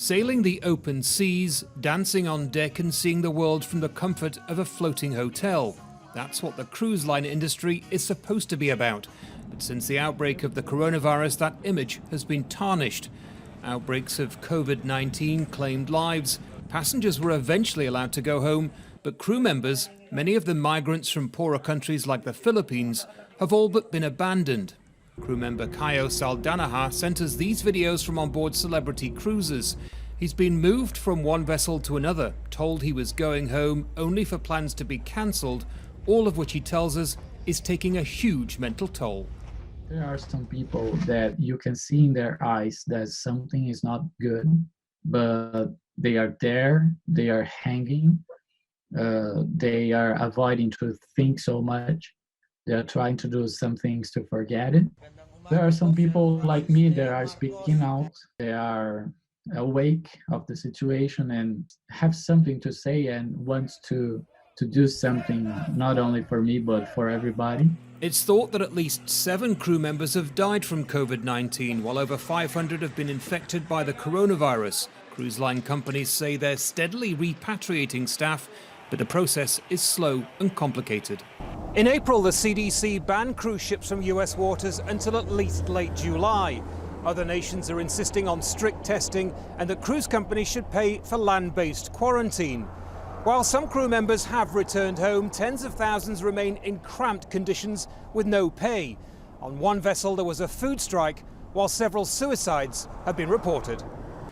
Sailing the open seas, dancing on deck and seeing the world from the comfort of a floating hotel. That's what the cruise line industry is supposed to be about. But since the outbreak of the coronavirus, that image has been tarnished. Outbreaks of COVID-19 claimed lives. Passengers were eventually allowed to go home, but crew members, many of them migrants from poorer countries like the Philippines, have all but been abandoned. Crew member CAIO SALDANHA sent us these videos from on board celebrity cruises. He's been moved from one vessel to another, told he was going home only for plans to be cancelled, all of which he tells us is taking a huge mental toll. There are some people that you can see in their eyes that something is not good, but they are there, they are hanging, they are avoiding to think so much. They're trying to do some things to forget it. There are some people like me that are speaking out. They are awake of the situation and have something to say and wants to do something, not only for me, but for everybody. It's thought that at least 7 crew members have died from COVID-19, while over 500 have been infected by the coronavirus. Cruise line companies say they're steadily repatriating staff, but the process is slow and complicated. In April, the CDC banned cruise ships from US waters until at least late July. Other nations are insisting on strict testing and that cruise companies should pay for land-based quarantine. While some crew members have returned home, tens of thousands remain in cramped conditions with no pay. On one vessel, there was a food strike, while several suicides have been reported.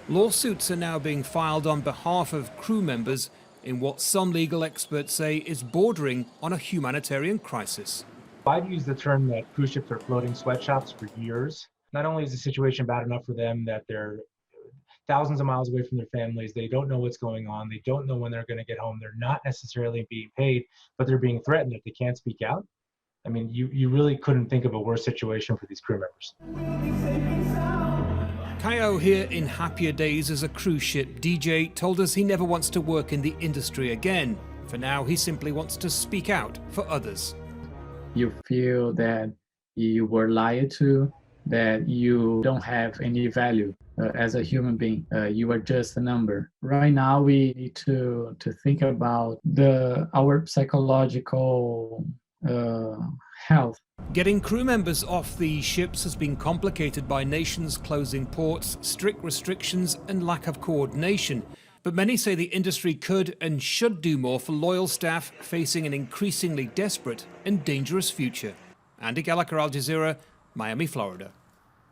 Lawsuits are now being filed on behalf of crew members in what some legal experts say is bordering on a humanitarian crisis. I've used the term that cruise ships are floating sweatshops for years. Not only is the situation bad enough for them that they're thousands of miles away from their families, they don't know what's going on, they don't know when they're going to get home, they're not necessarily being paid, but they're being threatened if they can't speak out. I mean, you really couldn't think of a worse situation for these crew members. CAIO, here in happier days as a cruise ship DJ, told us he never wants to work in the industry again. For now, he simply wants to speak out for others. You feel that you were lied to, that you don't have any value as a human being. You are just a number. Right now, we need to think about our psychological health. Getting crew members off these ships has been complicated by nations closing ports, strict restrictions and lack of coordination. But many say the industry could and should do more for loyal staff facing an increasingly desperate and dangerous future. Andy Gallacher, Al Jazeera, Miami, Florida.